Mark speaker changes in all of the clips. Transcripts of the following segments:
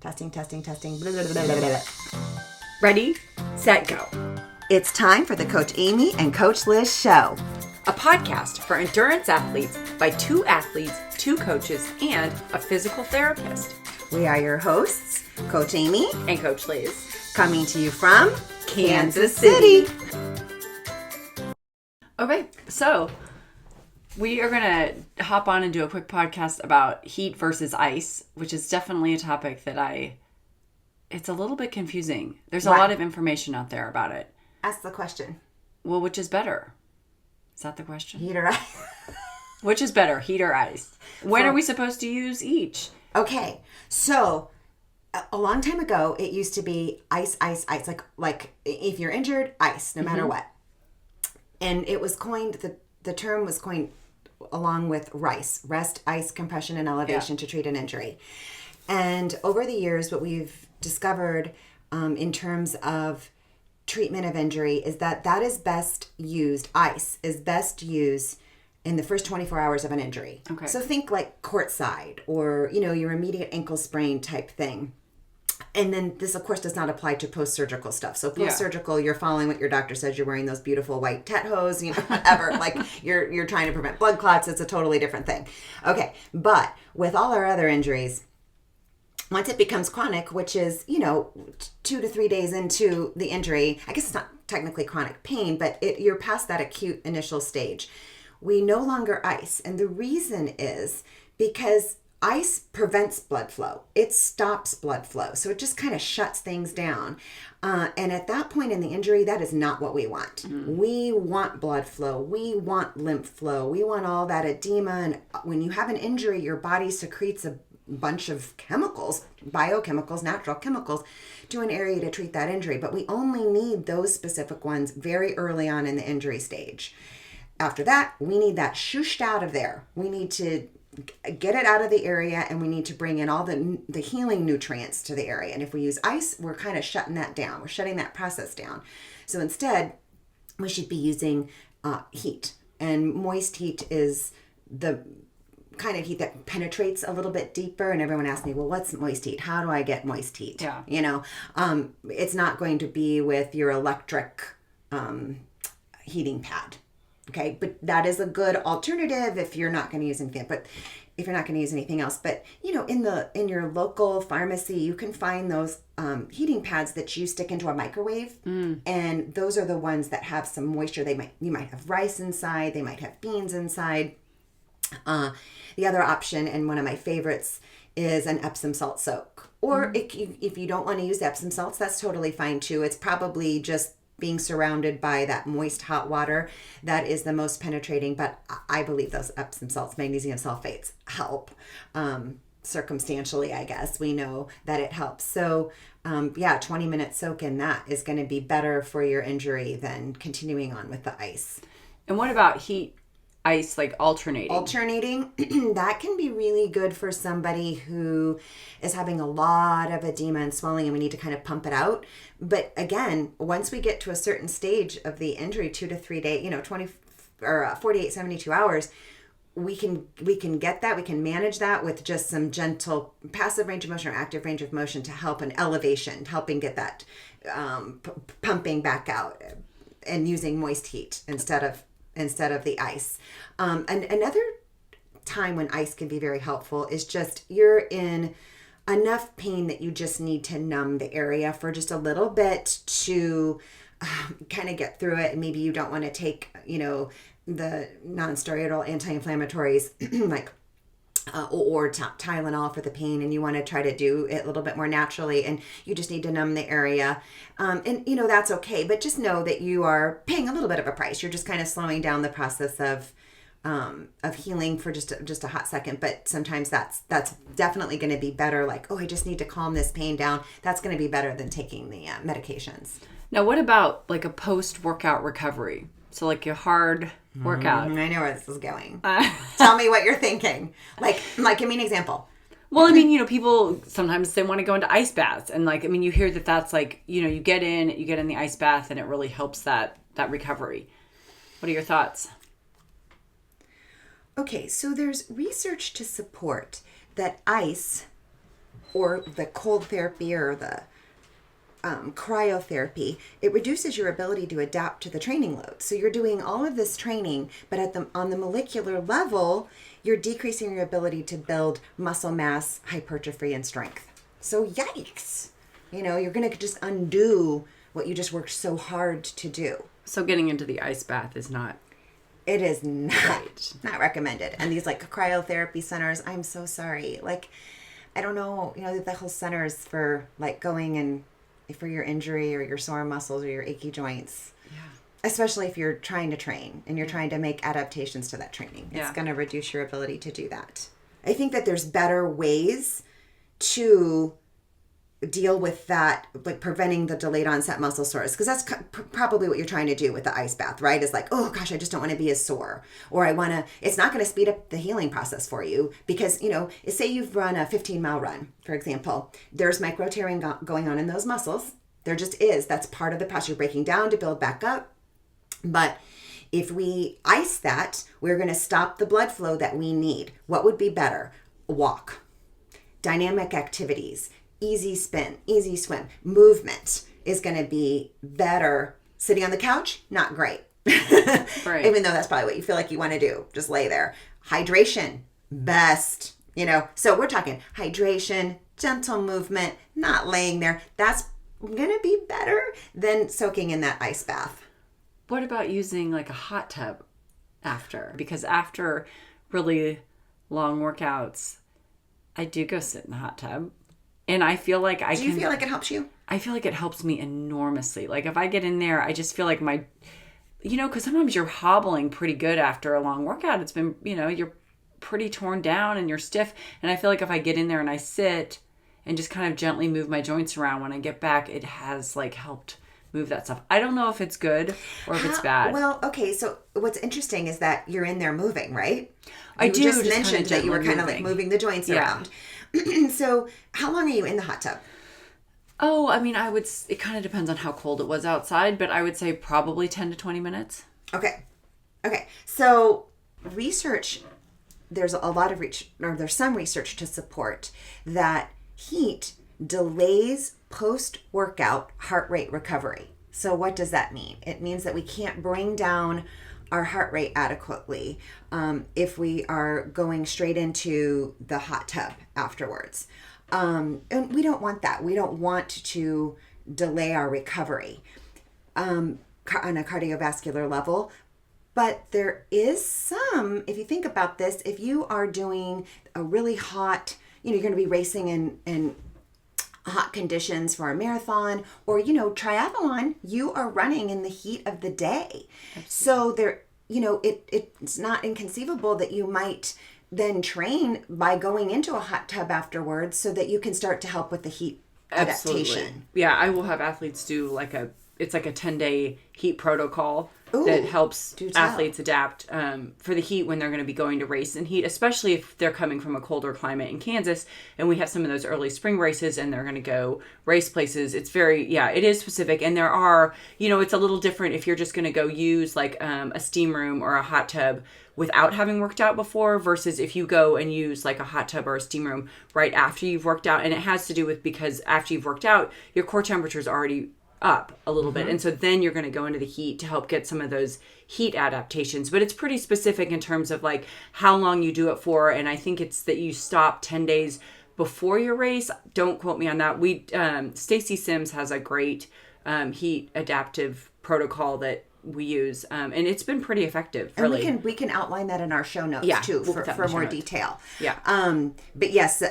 Speaker 1: Testing, testing, testing. Blah, blah, blah, blah, blah.
Speaker 2: Ready, set, go.
Speaker 1: It's time for the Coach Amy and Coach Liz show.
Speaker 2: A podcast for endurance athletes by two athletes, two coaches, and a physical therapist.
Speaker 1: We are your hosts, Coach Amy
Speaker 2: And Coach Liz.
Speaker 1: coming to you from Kansas City.
Speaker 2: Okay, so we are going to hop on and do a quick podcast about heat versus ice, which is definitely a topic that it's a little bit confusing. There's a
Speaker 1: Why?
Speaker 2: lot of information out there about it.
Speaker 1: Ask the question.
Speaker 2: Well, which is better? Is that the question?
Speaker 1: Heat or ice?
Speaker 2: Which is better, heat or ice? When are we supposed to use each?
Speaker 1: Okay, so a long time ago, it used to be ice, ice, ice. Like if you're injured, ice, no matter what. And it was coined, the term was coined along with RICE, rest, ice, compression, and elevation to treat an injury. And over the years, what we've discovered in terms of treatment of injury is that is best used, ice is best used in the first 24 hours of an injury.
Speaker 2: Okay.
Speaker 1: So think like courtside or, your immediate ankle sprain type thing. And then this, of course, does not apply to post-surgical stuff. So post-surgical, you're following what your doctor says. You're wearing those beautiful white tet hose, whatever. Like you're trying to prevent blood clots. It's a totally different thing. Okay, but with all our other injuries, once it becomes chronic, which is 2 to 3 days into the injury, I guess it's not technically chronic pain, but you're past that acute initial stage. We no longer ice, and the reason is because ice prevents blood flow. It stops blood flow. So it just kind of shuts things down. And at that point in the injury, that is not what we want. Mm-hmm. We want blood flow. We want lymph flow. We want all that edema. And when you have an injury, your body secretes a bunch of chemicals, biochemicals, natural chemicals, to an area to treat that injury. But we only need those specific ones very early on in the injury stage. After that, we need that shooshed out of there. We need to get it out of the area, and we need to bring in all the healing nutrients to the area. And if we use ice, we're kind of shutting that down. We're shutting that process down. So instead, we should be using heat. And moist heat is the kind of heat that penetrates a little bit deeper. And everyone asks me, well, what's moist heat? How do I get moist heat?
Speaker 2: Yeah.
Speaker 1: It's not going to be with your electric heating pad. Okay, but that is a good alternative if you're not going to use anything. But if you're not going to use anything else, but in your local pharmacy, you can find those heating pads that you stick into a microwave, and those are the ones that have some moisture. You might have rice inside, they might have beans inside. The other option, and one of my favorites, is an Epsom salt soak. Or if you don't want to use Epsom salts, that's totally fine too. It's probably just being surrounded by that moist hot water that is the most penetrating, but I believe those Epsom salts, magnesium sulfates, help. Circumstantially, I guess we know that it helps. So 20-minute soak in that is going to be better for your injury than continuing on with the ice.
Speaker 2: And what about heat, ice, like alternating?
Speaker 1: That can be really good for somebody who is having a lot of edema and swelling, and we need to kind of pump it out. But again, once we get to a certain stage of the injury, 2 to 3 days, 48, 72 hours, we can get that. We can manage that with just some gentle passive range of motion or active range of motion to help an elevation, helping get that pumping back out, and using moist heat instead of the ice. And another time when ice can be very helpful is just you're in enough pain that you just need to numb the area for just a little bit to kind of get through it. And maybe you don't want to take, the non-steroidal anti-inflammatories like or Tylenol for the pain, and you want to try to do it a little bit more naturally, and you just need to numb the area. And that's okay, but just know that you are paying a little bit of a price. You're just kind of slowing down the process of healing for just a hot second. But sometimes that's definitely going to be better. Like, I just need to calm this pain down. That's going to be better than taking the medications.
Speaker 2: Now, what about like a post-workout recovery? So like your hard workout.
Speaker 1: I know where this is going. Tell me what you're thinking. Like give me an example.
Speaker 2: Well, people sometimes they want to go into ice baths, and you hear that's like, you get in the ice bath, and it really helps that recovery. What are your thoughts?
Speaker 1: Okay, so there's research to support that ice or the cold therapy or the cryotherapy, it reduces your ability to adapt to the training load. So you're doing all of this training, but on the molecular level, you're decreasing your ability to build muscle mass, hypertrophy, and strength. So yikes. You're going to just undo what you just worked so hard to do.
Speaker 2: So getting into the ice bath is not...
Speaker 1: It is not recommended. And these cryotherapy centers, I'm so sorry. I don't know, the whole centers for going and for your injury or your sore muscles or your achy joints.
Speaker 2: Yeah.
Speaker 1: Especially if you're trying to train and you're trying to make adaptations to that training. It's going to reduce your ability to do that. I think that there's better ways to deal with that, preventing the delayed onset muscle soreness, because that's probably what you're trying to do with the ice bath, right? Is oh gosh, I just don't want to be as sore, or it's not going to speed up the healing process for you, because say you've run a 15-mile run, for example, there's micro tearing going on in those muscles. There just is. That's part of the process. You're breaking down to build back up. But if we ice that, we're going to stop the blood flow that we need. What would be better? Walk, dynamic activities, easy spin, easy swim. Movement is going to be better. Sitting on the couch, not great. Right. Even though that's probably what you feel like you want to do. Just lay there. Hydration, best. So we're talking hydration, gentle movement, not laying there. That's going to be better than soaking in that ice bath.
Speaker 2: What about using a hot tub after? Because after really long workouts, I do go sit in the hot tub. And I feel like
Speaker 1: Do you feel like it helps you?
Speaker 2: I feel like it helps me enormously. If I get in there, I just feel like because sometimes you're hobbling pretty good after a long workout. It's been, you're pretty torn down and you're stiff. And I feel like if I get in there and I sit and just kind of gently move my joints around, when I get back, it has helped move that stuff. I don't know if it's good or if it's bad.
Speaker 1: Well, okay. So what's interesting is that you're in there moving, right?
Speaker 2: I do.
Speaker 1: You just mentioned that you were kind of moving the joints around. So how long are you in the hot tub?
Speaker 2: Oh, it kind of depends on how cold it was outside, but I would say probably 10 to 20 minutes.
Speaker 1: Okay. So there's some research to support that heat delays post-workout heart rate recovery. So what does that mean? It means that we can't bring down our heart rate adequately if we are going straight into the hot tub afterwards. And we don't want that. We don't want to delay our recovery on a cardiovascular level. But there is some, if you think about this, if you are doing a really hot, you're going to be racing in hot conditions for a marathon or, triathlon, you are running in the heat of the day. Absolutely. So there, it's not inconceivable that you might then train by going into a hot tub afterwards so that you can start to help with the heat adaptation.
Speaker 2: Yeah, I will have athletes do it's like a 10-day heat protocol that helps athletes adapt for the heat when they're going to be going to race in heat, especially if they're coming from a colder climate in Kansas. And we have some of those early spring races and they're going to go race places. It's it is specific. And there are, it's a little different if you're just going to go use a steam room or a hot tub without having worked out before versus if you go and use a hot tub or a steam room right after you've worked out. And it has to do with because after you've worked out, your core temperature is already up a little bit. And so then you're going to go into the heat to help get some of those heat adaptations. But it's pretty specific in terms of how long you do it for. And I think it's that you stop 10 days before your race. Don't quote me on that. Stacy Sims has a great heat adaptive protocol that we use, and it's been pretty effective. Really.
Speaker 1: And we can outline that in our show notes too for more detail.
Speaker 2: Yeah.
Speaker 1: But yes,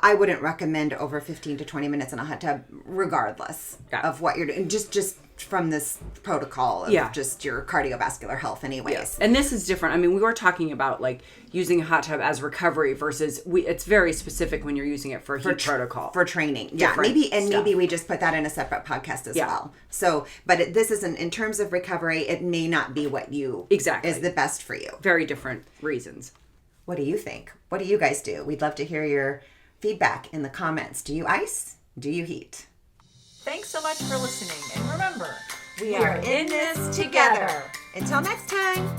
Speaker 1: I wouldn't recommend over 15 to 20 minutes in a hot tub, regardless of what you're doing. Just from this protocol of just your cardiovascular health, anyways.
Speaker 2: Yes. And this is different. We were talking about using a hot tub as recovery versus it's very specific when you're using it for heat protocol
Speaker 1: for training. Maybe we just put that in a separate podcast as well. So, but this isn't in terms of recovery. It may not be what you is the best for you.
Speaker 2: Very different reasons.
Speaker 1: What do you think? What do you guys do? We'd love to hear your feedback in the comments. Do you ice? Do you heat?
Speaker 3: Thanks so much for listening. And remember,
Speaker 1: we are in this together. Until next time.